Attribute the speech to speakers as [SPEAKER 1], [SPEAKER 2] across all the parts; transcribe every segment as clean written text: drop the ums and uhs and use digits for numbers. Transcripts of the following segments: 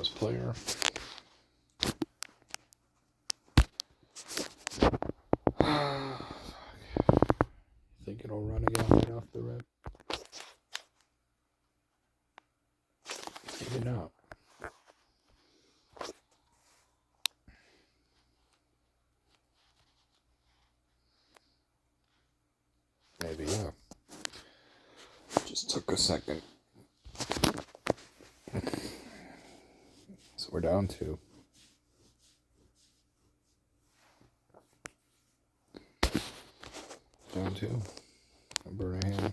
[SPEAKER 1] last player. Think it'll run again right off the rip? Maybe not. Maybe, yeah. Just took a second. So we're down 2. Down 2. I burn a hand.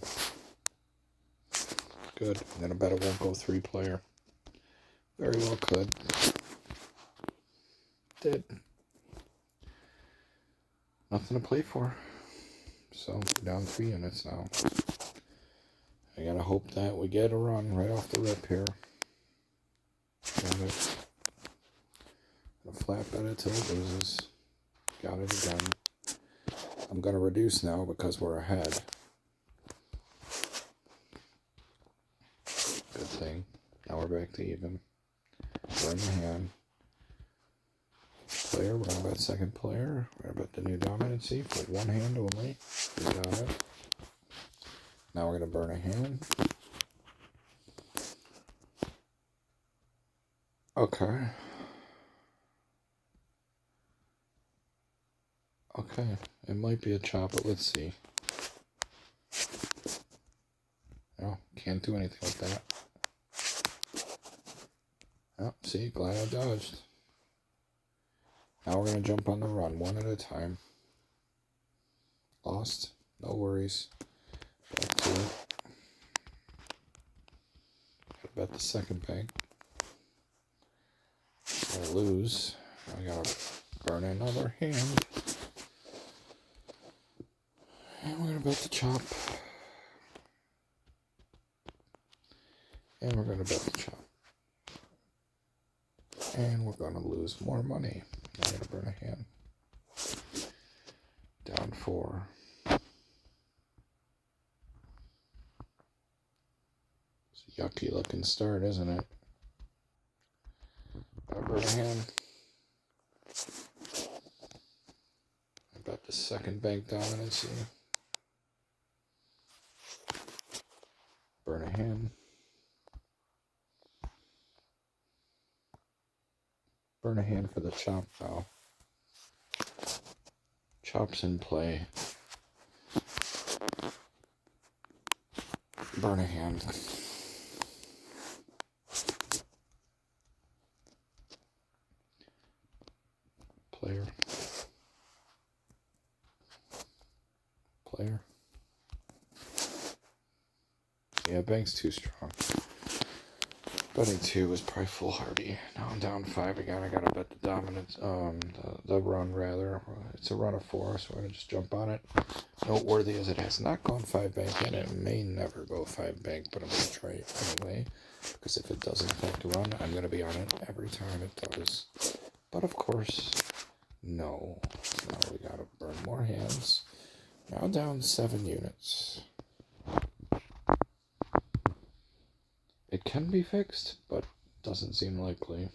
[SPEAKER 1] Good. I'm gonna bet it won't go 3-player. Very well could. Did. Nothing to play for. So we're down 3 units now. I gotta hope that we get a run right off the rip here. Got it. Gonna flat bet it till it loses. Got it again. I'm gonna reduce now because we're ahead. Good thing. Now we're back to even. Burn the hand. Player, we're gonna bet second player. We're gonna bet the new dominancy for 1 hand only. We got it. Now we're gonna burn a hand. Okay. Okay, it might be a chop, but let's see. No, can't do anything with that. Oh, see, glad I dodged. Now we're going to jump on the run, one at a time. Lost, no worries. Back to it. Gotta bet the second bank. I lose. I gotta burn another hand. And we're going to bet the chop. And we're going to bet the chop. And we're going to lose more money. I'm going to burn a hand. Down 4. It's a yucky looking start, isn't it? I burn a hand. I bet the second bank dominancy. Burn a hand. Burn a hand for the chop now. Chop's in play. Burn a hand. Player. Player. Yeah, bank's too strong. Betting 2 was probably foolhardy. Now I'm down 5 again. I gotta bet the dominance, the run rather. It's a run of 4, so we're gonna just jump on it. Noteworthy as it has not gone 5 bank yet, it may never go 5 bank, but I'm gonna try it anyway. Because if it does in fact run, I'm gonna be on it every time it does. But of course, no. So now we gotta burn more hands. Now down 7 units. It can be fixed, but doesn't seem likely.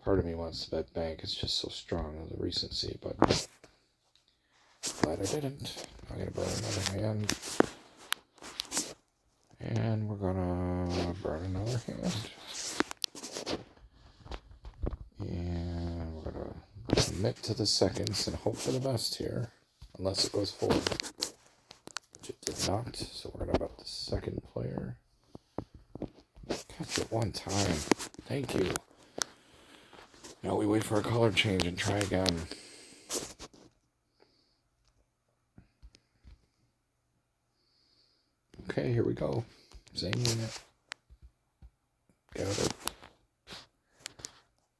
[SPEAKER 1] Part of me wants to bet bank. It's just so strong in the recency, but glad I didn't. I'm going to burn another hand. And we're going to burn another hand. And we're going to commit to the seconds and hope for the best here. Unless it goes forward. Which it did not, so we're going to bet the second player. Catch it one time. Thank you. Now we wait for a color change and try again. Okay, here we go. Same unit. Got it.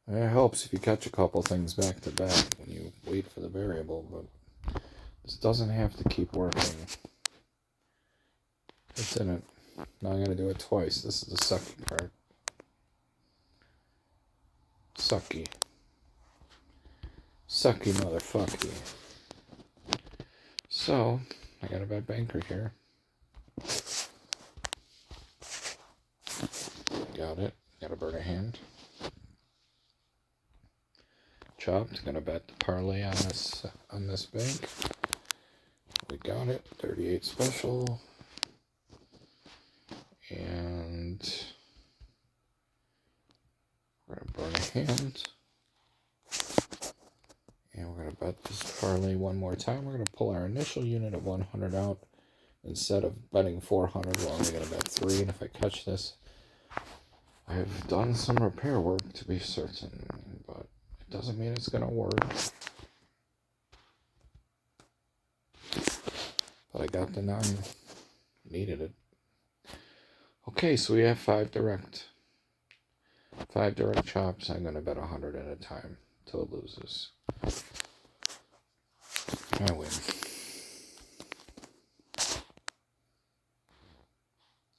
[SPEAKER 1] It helps if you catch a couple things back to back when you wait for the variable, but this doesn't have to keep working. It didn't. Now I'm going to do it twice. This is the sucky part. Sucky. Sucky motherfucky. So, I got a bad banker here. got it. Got a burn a hand. Chopped. Gonna bet the parlay on this bank. We got it. 38 special. And we're gonna burn a hand. And we're gonna bet this parlay one more time. We're gonna pull our initial unit of 100 out. Instead of betting 400, we're only gonna bet 3. And if I catch this, I've done some repair work to be certain, but it doesn't mean it's gonna work. But I got the 9. Needed it. Okay, so we have 5 direct. 5 direct chops. I'm gonna bet 100 at a time till it loses. I win.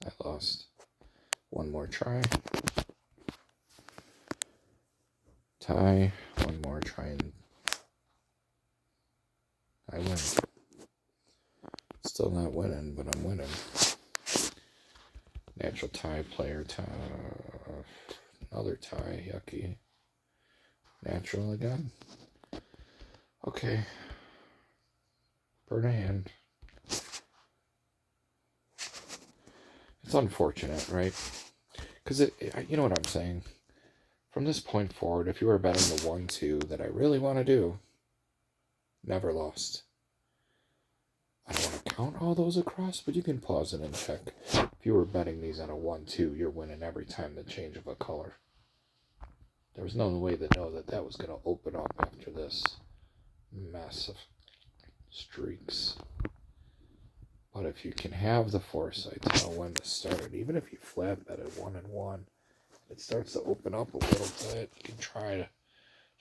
[SPEAKER 1] I lost. One more try. Tie. One more try and I win. Still not winning, but I'm winning. Natural tie, player tie. Another tie. Yucky. Natural again. Okay. Burn a hand. It's unfortunate, right? Because you know what I'm saying? From this point forward, if you were betting the 1-2 that I really want to do, never lost. I don't want to count all those across, but you can pause it and check. If you were betting these on a 1-2, you're winning every time the change of a color. There was no way to know that was going to open up after this mess of streaks. But if you can have the foresight to know when to start it, even if you flat bet at 1-1, it starts to open up a little bit. You can try to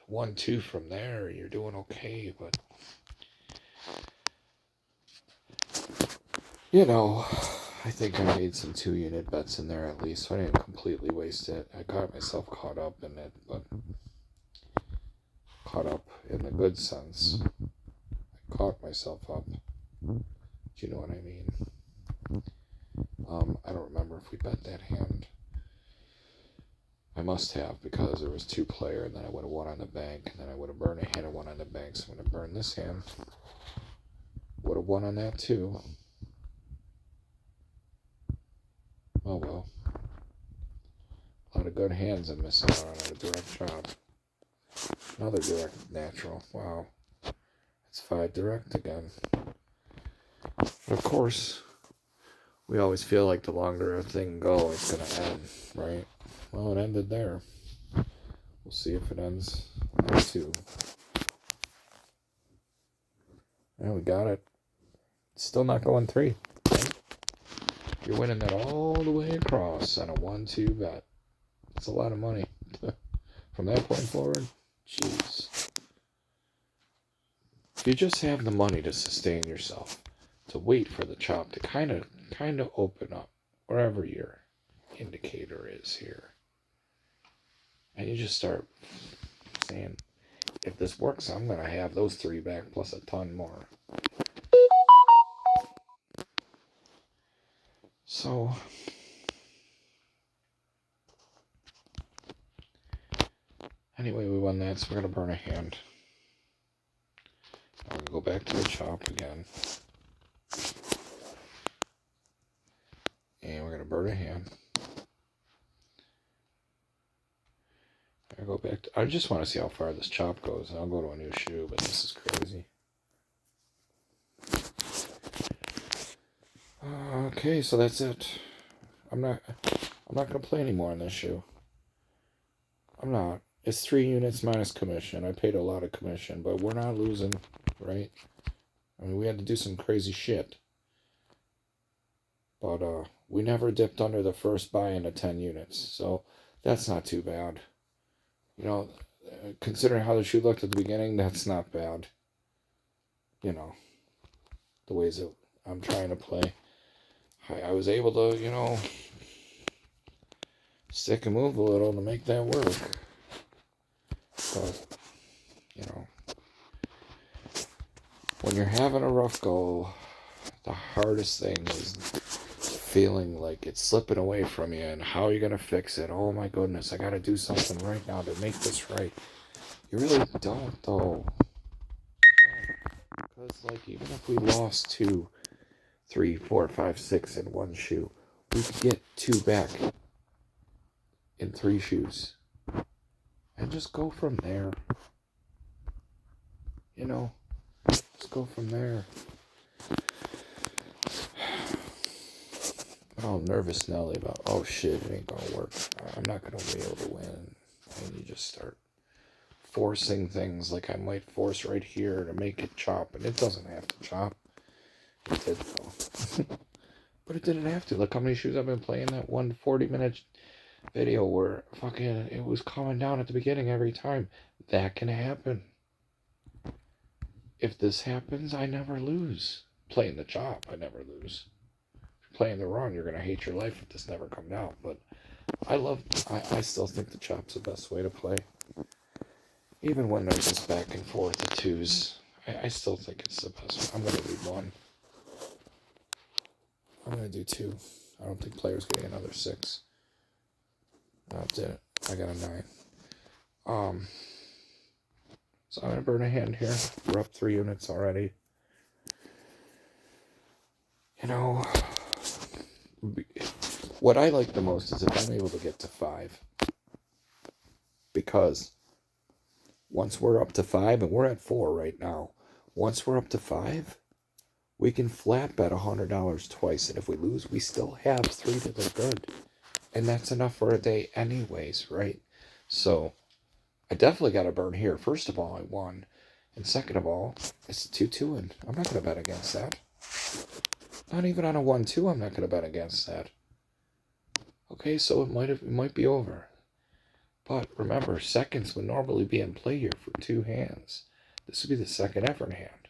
[SPEAKER 1] 1-2 from there. You're doing okay, but you know, I think I made some 2-unit bets in there at least, so I didn't completely waste it. I got myself caught up in it, but caught up in the good sense. I caught myself up. Do you know what I mean? I don't remember if we bet that hand. I must have, because there was 2-player, and then I would have won on the bank, and then I would have burned a hand and won on the bank, so I'm going to burn this hand. Would have won on that too. Oh well. A lot of good hands I'm missing out on a direct chop. Another direct natural. Wow. It's 5 direct again. But of course, we always feel like the longer a thing goes, it's going to end, right? Well, it ended there. We'll see if it ends there too. Yeah, we got it. It's still not going 3. Right? You're winning that all the way across on a 1-2 bet. It's a lot of money. From that point forward, jeez. If you just have the money to sustain yourself, to wait for the chop to kind of open up wherever your indicator is here, and you just start saying, if this works, I'm going to have those 3 back plus a ton more. So, anyway, we won that, so we're going to burn a hand. I'm going to go back to the chop again. And we're going to burn a hand. I go back to, I just want to see how far this chop goes. I'll go to a new shoe, but this is crazy. Okay, so that's it. I'm not gonna play anymore on this shoe. I'm not. It's 3 units minus commission. I paid a lot of commission, but we're not losing, right? I mean, we had to do some crazy shit. But we never dipped under the first buy into 10 units, so that's not too bad. You know, considering how the shoe looked at the beginning, that's not bad. You know, the ways that I'm trying to play. I was able to, you know, stick and move a little to make that work. But, you know, when you're having a rough go, the hardest thing is feeling like it's slipping away from you, and how are you going to fix it? Oh my goodness, I got to do something right now to make this right. You really don't, though. Because, like, even if we lost 2, 3, 4, 5, 6 in one shoe, we could get 2 back in 3 shoes. And just go from there. You know, just go from there. I'm all nervous, Nelly, about, oh shit, it ain't gonna work. I'm not gonna be able to win. And you just start forcing things like I might force right here to make it chop. And it doesn't have to chop. It did, though. But it didn't have to. Look how many shoes I've been playing. That 140-minute video where fucking it was calming down at the beginning every time. That can happen. If this happens, I never lose. Playing the chop, I never lose. If you're playing the run, you're gonna hate your life if this never comes out. But I still think the chop's the best way to play. Even when there's this back and forth of twos, I still think it's the best. I'm gonna do 1. I'm gonna do 2. I don't think player's getting another 6. No, it didn't. I got a 9. So I'm gonna burn a hand here. We're up 3 units already. You know, what I like the most is if I'm able to get to 5. Because once we're up to 5, and we're at 4 right now, once we're up to 5, we can flat bet $100 twice. And if we lose, we still have 3 that are good. And that's enough for a day anyways, right? So I definitely got to burn here. First of all, I won. And second of all, it's 2-2, and I'm not going to bet against that. Not even on a 1-2, I'm not going to bet against that. Okay, so it might be over. But remember, seconds would normally be in play here for 2 hands. This would be the second effort hand.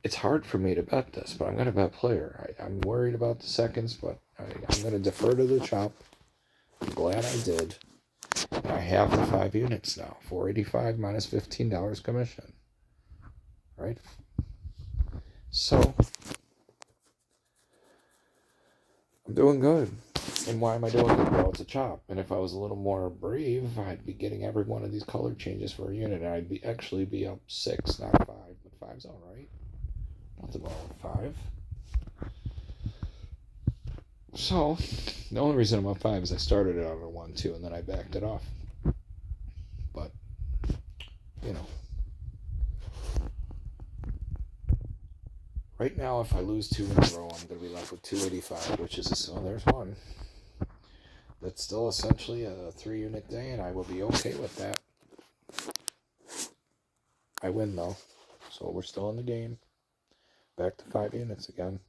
[SPEAKER 1] It's hard for me to bet this, but I'm going to bet player. I'm worried about the seconds, but I'm going to defer to the chop. I'm glad I did. And I have the 5 units now. $4.85 minus $15 commission. Right? So, I'm doing good. And why am I doing good? Well, it's a chop. And if I was a little more brave, I'd be getting every one of these color changes for a unit. And I'd actually be up 6, not 5. But 5's alright. Nothing wrong with 5. So, the only reason I'm up 5 is I started it on a 1-2 and then I backed it off. But, you know. Right now, if I lose 2 in a row, I'm going to be left with 285, which is, oh, there's 1. That's still essentially a 3-unit day, and I will be okay with that. I win, though. So we're still in the game. Back to 5 units again.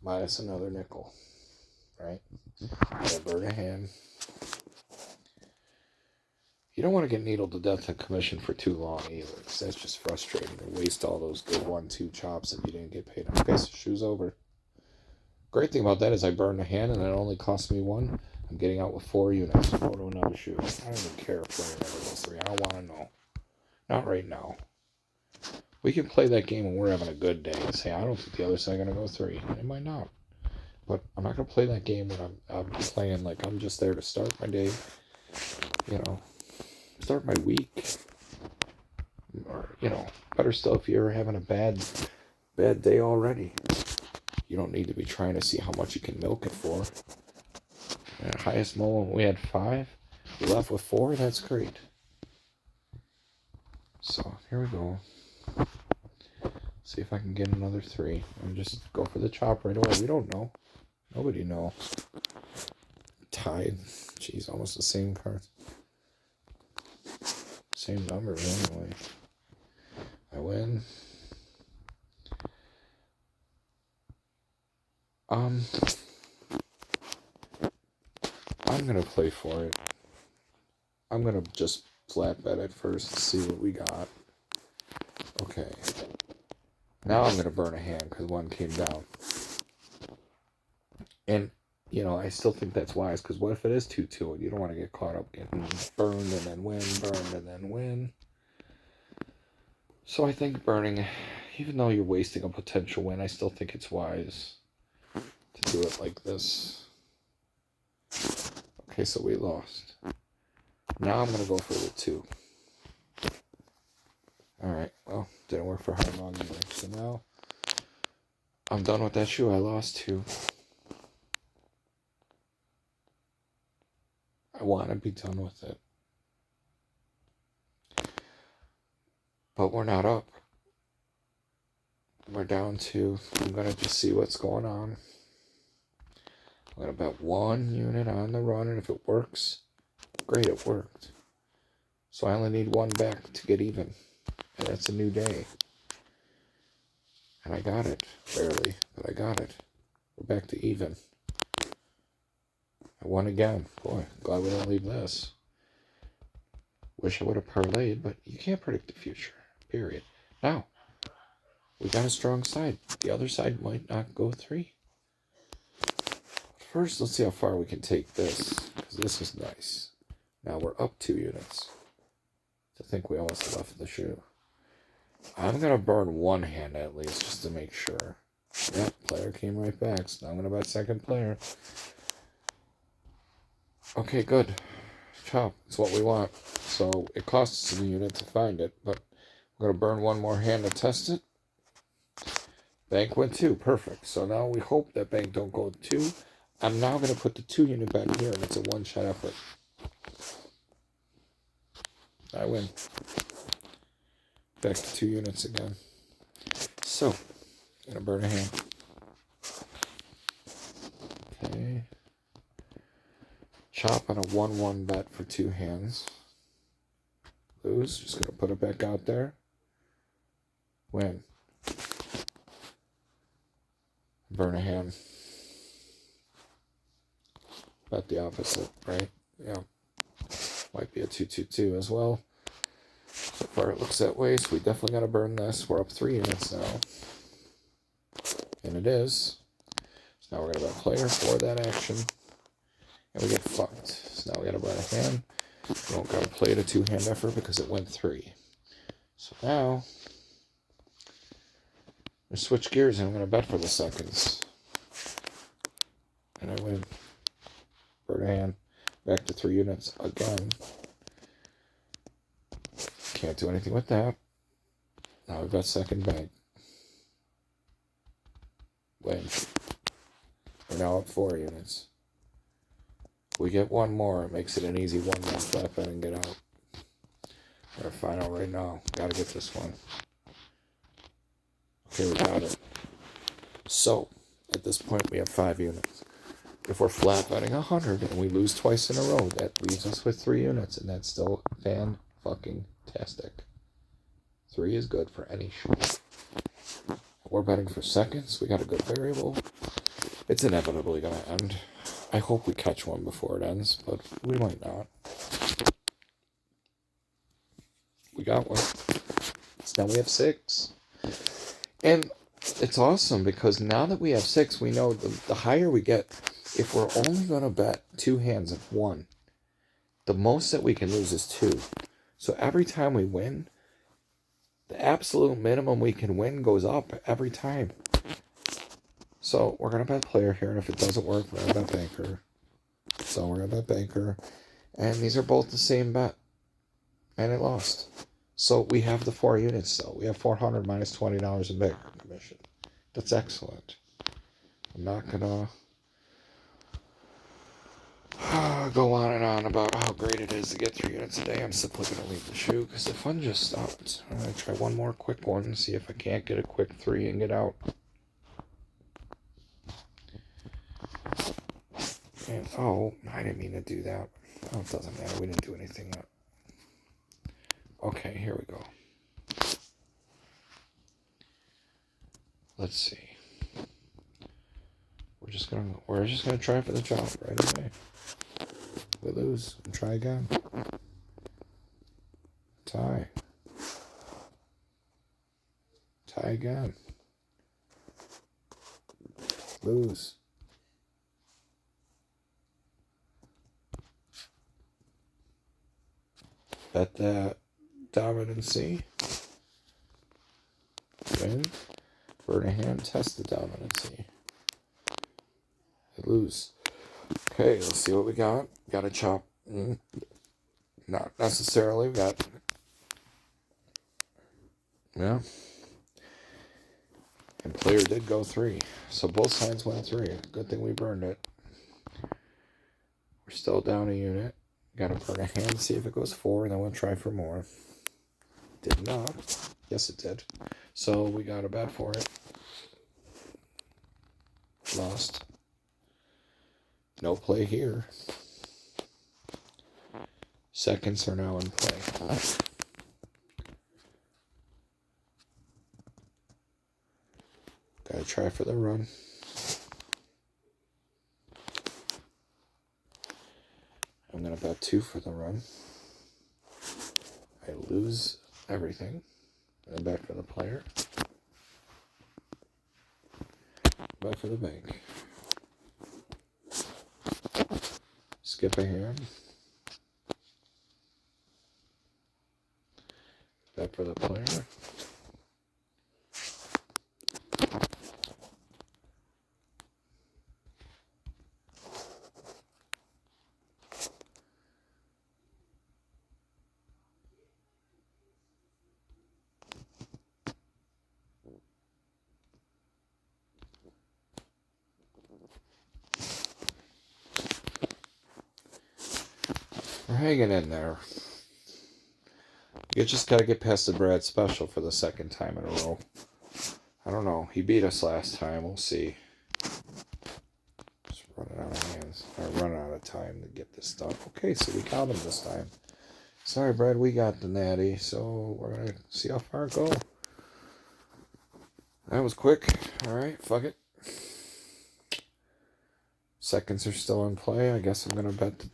[SPEAKER 1] Minus another nickel. Right? I'll burn a hand. You don't want to get needled to death in commission for too long either, because that's just frustrating to waste all those good 1-2 chops that you didn't get paid on. Okay, so shoe's over. Great thing about that is I burned a hand and it only cost me 1. I'm getting out with 4 units. Go to another shoe. I don't even care if player never goes 3. I don't want to know. Not right now. We can play that game when we're having a good day and say, I don't think the other side going to go 3. They might not. But I'm not going to play that game when I'm playing like I'm just there to start my day. You know, start my week. Or, you know, better still if you're having a bad day already. You don't need to be trying to see how much you can milk it for. And highest moment we had 5. We left with 4. That's great. So here we go. See if I can get another 3 and just go for the chop right away. We don't know. Nobody knows. Tied. Jeez, almost the same cards. Same numbers anyway. I win. I'm gonna play for it. I'm gonna just flat bet it first to see what we got. Okay. Now I'm gonna burn a hand because 1 came down. And, you know, I still think that's wise, because what if it is 2-2 and you don't want to get caught up getting burned and then win, burned and then win. So I think burning, even though you're wasting a potential win, I still think it's wise to do it like this. Okay, so we lost. Now I'm going to go for the 2. Alright, well, didn't work for how long anyway. So now I'm done with that shoe. I lost 2. I want to be done with it. But we're not up. We're down 2. I'm going to just see what's going on. I'm going to bet 1 unit on the run, and if it works, great, it worked. So I only need 1 back to get even. And that's a new day. And I got it. Barely, but I got it. We're back to even. I won again. Boy, glad we don't leave this. Wish I would have parlayed, but you can't predict the future. Period. Now, we got a strong side. The other side might not go 3. First, let's see how far we can take this, because this is nice. Now we're up 2 units. To think we almost left the shoe. I'm going to burn 1 hand at least, just to make sure. Yep, player came right back, so now I'm going to bet second player. Okay, good. Chop, it's what we want. So it costs us a unit to find it, but I'm going to burn 1 more hand to test it. Bank went 2, perfect. So now we hope that bank don't go 2. I'm now going to put the 2 unit back here, and it's a 1-shot effort. I win. Back to 2 units again. So, I'm going to burn a hand. Okay. Chop on a 1-1 bet for 2 hands. Lose. Just going to put it back out there. Win. Burn a hand. Bet the opposite, right? Yeah. Might be a 2-2-2 as well. So far it looks that way, so we definitely got to burn this. We're up 3 units now. And it is. So now we're going to bet player for that action. And we get fucked. So now we got to burn a hand. We don't got to play it a 2-hand effort because it went 3. So now, I'm going to switch gears and I'm going to bet for the seconds. And I win. Burn a hand. Back to 3 units again. Can't do anything with that. Now we've got second bank. Win. We're now up 4 units. We get 1 more. It makes it an easy 1 more flat bet and get out. We're final right now. Gotta get this one. Okay, we got it. So, at this point, we have 5 units. If we're flat betting 100 and we lose twice in a row, that leaves us with 3 units, and that's still fan-fucking-tastic. 3 is good for any shoot. We're betting for seconds. We got a good variable. It's inevitably going to end. I hope we catch one before it ends, but we might not. We got one. So now we have 6. And it's awesome because now that we have 6, we know the higher we get, if we're only going to bet 2 hands of 1, the most that we can lose is 2. So every time we win, the absolute minimum we can win goes up every time. So we're going to bet player here, and if it doesn't work, we're going to bet banker. So we're going to bet banker. And these are both the same bet. And it lost. So we have the 4 units, though. We have 400 minus $20 in banker commission. That's excellent. I'm not going to go on and on about how great it is to get 3 units a day. I'm simply going to leave the shoe because the fun just stopped. I'm going to try one more quick one and see if I can't get a quick 3 and get out. And, oh, I didn't mean to do that. Oh, it doesn't matter. We didn't do anything yet. Okay, here we go. Let's see. We're just gonna try for the chop right away. We lose and try again. Tie. Tie again. Lose. Bet that dominancy. Win. Burn a hand. Test the dominancy. lose. Okay, let's see what we got. Got a chop. Not necessarily. We got... Yeah. And player did go 3. So both sides went 3. Good thing we burned it. We're still down a unit. Gotta burn a hand, see if it goes 4, and then we'll try for more. Did not. Yes, it did. So we got a bet for it. Lost. No play here. Seconds are now in play. Gotta try for the run. I'm gonna bet 2 for the run. I lose everything. And bet for the player. Bet for the bank. Skip a hand. Bet for the player. We're hanging in there. You just gotta get past the Brad special for the second time in a row. I don't know. He beat us last time. We'll see. Just running out of hands. Or running out of time to get this done. Okay, so we got him this time. Sorry, Brad, we got the natty. So we're gonna see how far it goes. That was quick. Alright, fuck it. Seconds are still in play. I guess I'm gonna bet the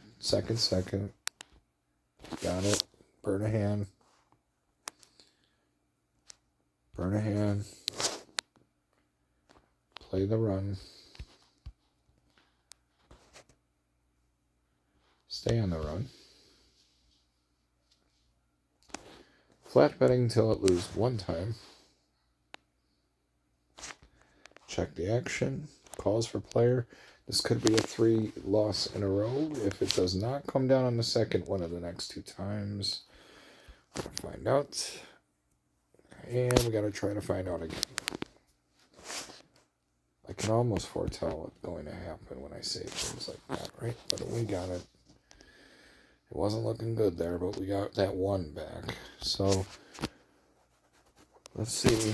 [SPEAKER 1] second. Got it. Burn a hand. Burn a hand. Play the run. Stay on the run. Flat betting until it loses 1 time. Check the action. Calls for player. This could be a 3 loss in a row. If it does not come down on the second one of the next 2 times, we're going to find out. And we got to try to find out again. I can almost foretell what's going to happen when I say things like that, right? But we got it. It wasn't looking good there, but we got that 1 back. So, let's see.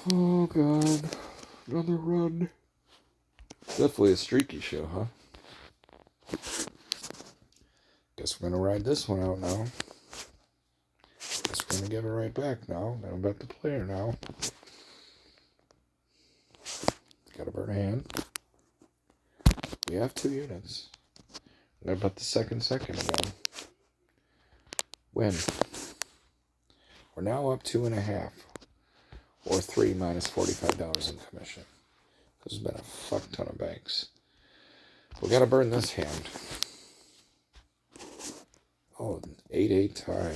[SPEAKER 1] Oh, God. Another run. Definitely a streaky show, huh? Guess we're going to ride this one out now. Guess we're going to give it right back now. Gotta bet the player now. Gotta burn a hand. We have 2 units. I'm going to bet the second again. Win. We're now up 2.5. Or 3 minus $45 in commission. There's been a fuck ton of banks. We gotta burn this hand. Oh, 8-8 tie.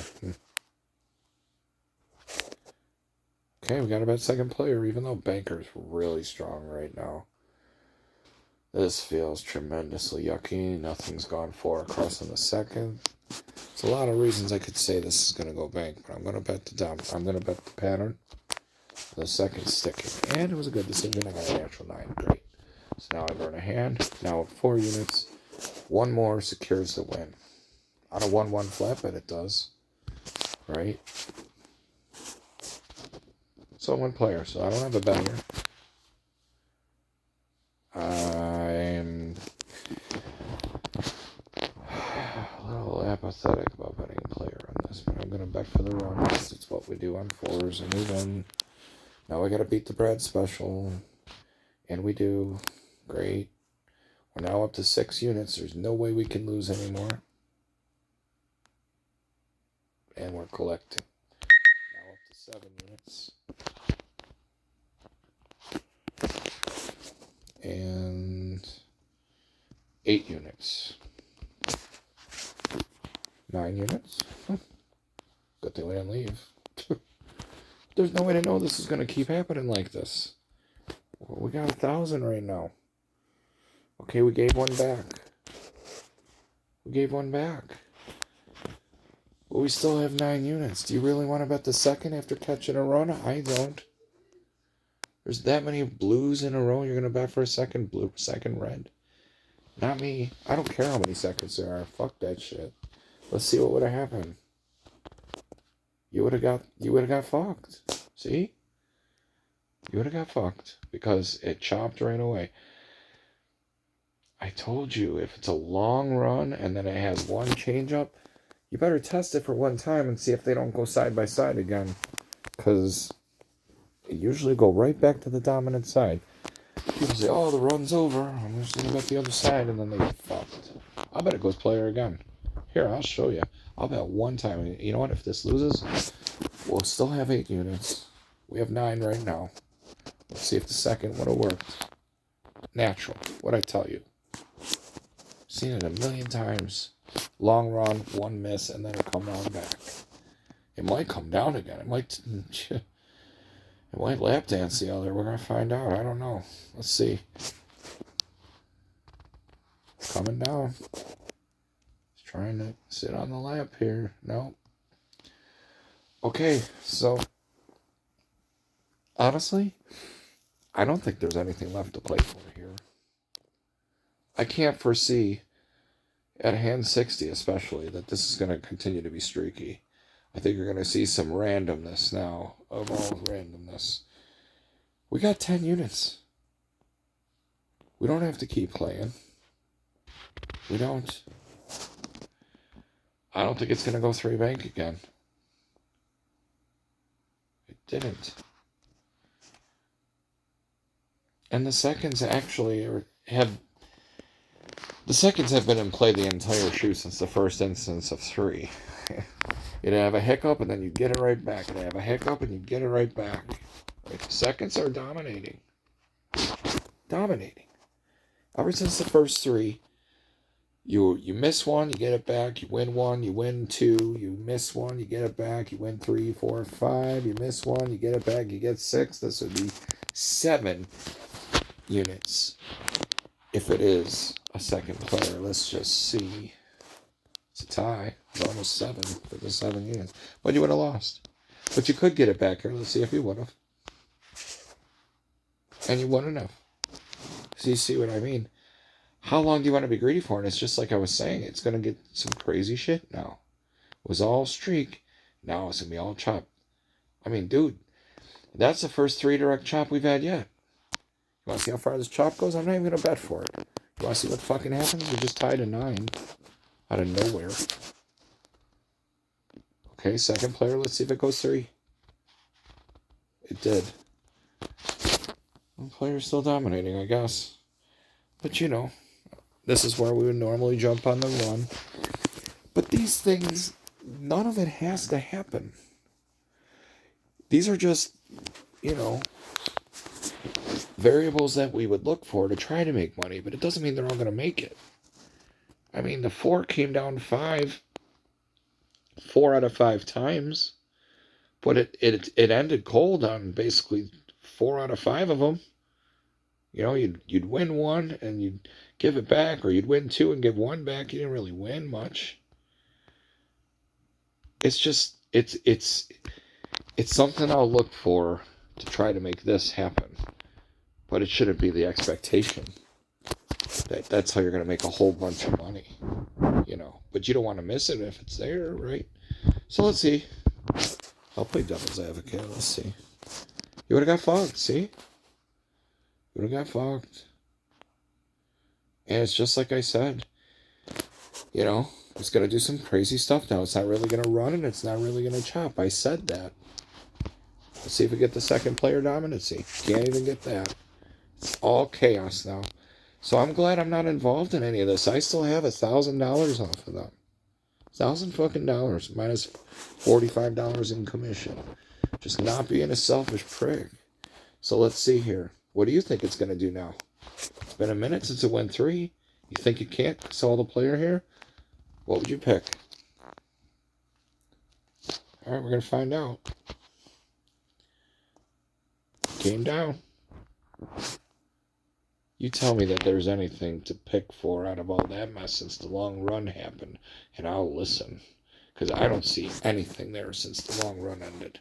[SPEAKER 1] Okay, we gotta bet second player, even though banker's really strong right now. This feels tremendously yucky. Nothing's gone 4 across in the second. There's a lot of reasons I could say this is gonna go bank, but I'm gonna bet I'm gonna bet the pattern. The second sticking. And it was a good decision. I got a natural 9. Great. So now I burn a hand. Now with 4 units. 1 more secures the win. On a 1-1 flat bet, it does. Right? So 1 player. So I don't have a bet here. I'm a little apathetic about betting player on this, but I'm going to bet for the run because it's what we do on 4s and we win. Now I gotta beat the Brad special. And we do. Great. We're now up to 6 units. There's no way we can lose anymore. And we're collecting. Now up to 7 units. And 8 units. 9 units. Good thing we didn't leave. There's no way to know this is going to keep happening like this. Well, we got 1,000 right now. Okay, we gave one back. We gave one back. But we still have 9 units. Do you really want to bet the second after catching a run? I don't. There's that many blues in a row. You're going to bet for a second blue, second red. Not me. I don't care how many seconds there are. Fuck that shit. Let's see what would have happened. You would have got fucked. See? You would have got fucked because it chopped right away. I told you, if it's a long run and then it has one change up, you better test it for one time and see if they don't go side by side again. Because it usually go right back to the dominant side. People say, oh, the run's over. I'm just going to bet the other side, and then they get fucked. I'll bet it goes player again. Here, I'll show you. I'll bet one time. You know what? If this loses, we'll still have 8 units. We have 9 right now. Let's see if the second would have worked. Natural. What'd I tell you? Seen it a million times. Long run, one miss, and then it come on back. It might come down again. It might lap dance the other. We're going to find out. I don't know. Let's see. Coming down. It's trying to sit on the lap here. No. Okay, so honestly, I don't think there's anything left to play for here. I can't foresee, at hand 60 especially, that this is going to continue to be streaky. I think you're going to see some randomness now, of all randomness. We got 10 units. We don't have to keep playing. We don't. I don't think it's going to go 3 bank again. It didn't. And the seconds actually have been in play the entire shoe since the first instance of 3. You'd have a hiccup and then you get it right back. You'd have a hiccup and you get it right back. Right? Seconds are dominating. Dominating. Ever since the first 3, you miss one, you get it back. You win 1, you win 2. You miss 1, you get it back. You win 3, 4, 5. You miss 1, you get it back. You get 6. This would be 7 units if it is a second player. Let's just see. It's a tie. It's almost 7 for the 7 units. But you would have lost. But you could get it back here. Let's see if you would have. And you wouldn't have. So you see what I mean? How long do you want to be greedy for? And it's just like I was saying, it's going to get some crazy shit now. It was all streak. Now it's going to be all chop. I mean, dude, that's the first 3 direct chop we've had yet. You want to see how far this chop goes? I'm not even going to bet for it. You want to see what fucking happens? We just tied a 9 out of nowhere. Okay, second player. Let's see if it goes 3. It did. One player's still dominating, I guess. But you know, this is where we would normally jump on the run. But these things, none of it has to happen. These are just, you know, variables that we would look for to try to make money, but it doesn't mean they're all going to make it. I mean, the 4 came down 4 out of 5 times, but it ended cold on basically 4 out of 5 of them. You know, you'd win 1 and you'd give it back, or you'd win 2 and give 1 back. You didn't really win much. It's just it's something I'll look for to try to make this happen. But it shouldn't be the expectation that's how you're going to make a whole bunch of money, you know. But you don't want to miss it if it's there, right? So let's see. I'll play devil's advocate. Let's see. You would have got fogged, see? You would have got fogged. And it's just like I said. You know, it's going to do some crazy stuff now. It's not really going to run and it's not really going to chop. I said that. Let's see if we get the second player dominancy. Can't even get that. It's all chaos now. So I'm glad I'm not involved in any of this. I still have $1,000 off of them. $1,000 fucking dollars minus $45 in commission. Just not being a selfish prick. So let's see here. What do you think it's going to do now? It's been a minute since it went 3. You think you can't sell the player here? What would you pick? All right, we're going to find out. Came down. You tell me that there's anything to pick for out of all that mess since the long run happened, and I'll listen. Because I don't see anything there since the long run ended.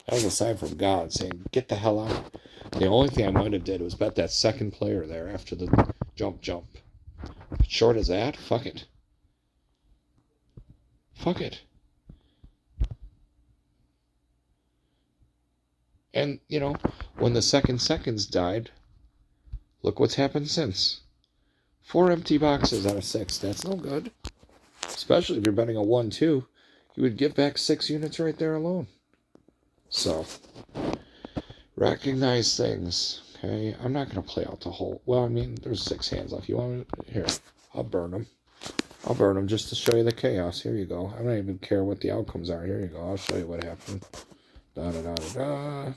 [SPEAKER 1] That was a sign from God saying, get the hell out. The only thing I might have did was bet that second player there after the jump. But short as that, fuck it. Fuck it. And, you know, when the seconds died, look what's happened since. 4 empty boxes out of 6. That's no good. Especially if you're betting a 1-2. You would give back 6 units right there alone. So, recognize things. Okay, I'm not going to play out the whole... Well, I mean, there's 6 hands left. You want me to... Here, I'll burn them. I'll burn them just to show you the chaos. Here you go. I don't even care what the outcomes are. Here you go. I'll show you what happened. Da-da-da-da-da.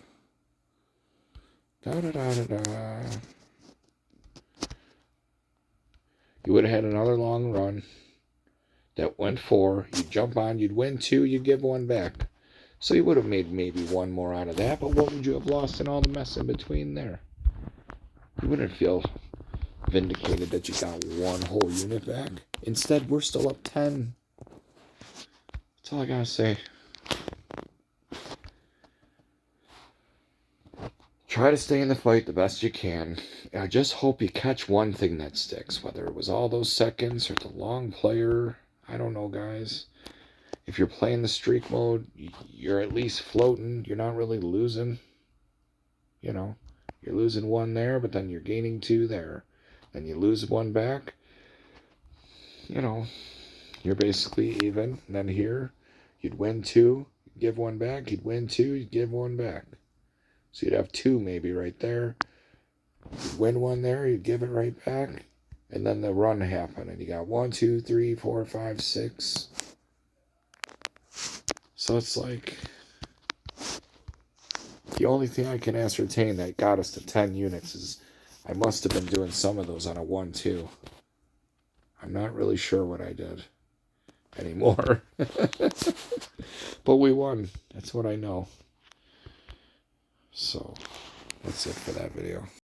[SPEAKER 1] Da-da-da-da-da. You would have had another long run that went 4. You'd jump on. You'd win 2. You'd give 1 back. So you would have made maybe 1 more out of that. But what would you have lost in all the mess in between there? You wouldn't feel vindicated that you got 1 whole unit back. Instead, we're still up 10. That's all I gotta say. Try to stay in the fight the best you can. I just hope you catch one thing that sticks, whether it was all those seconds or the long player. I don't know, guys. If you're playing the streak mode, you're at least floating. You're not really losing. You know, you're losing 1 there, but then you're gaining 2 there. Then you lose 1 back. You know, you're basically even. And then here, you'd win 2, you'd give 1 back. You'd win 2, you'd give 1 back. So you'd have 2 maybe right there. You'd win 1 there, you'd give it right back. And then the run happened. And you got 1, 2, 3, 4, 5, 6. So it's like... The only thing I can ascertain that got us to 10 units is I must have been doing some of those on a 1-2. I'm not really sure what I did anymore. But we won. That's what I know. So, that's it for that video.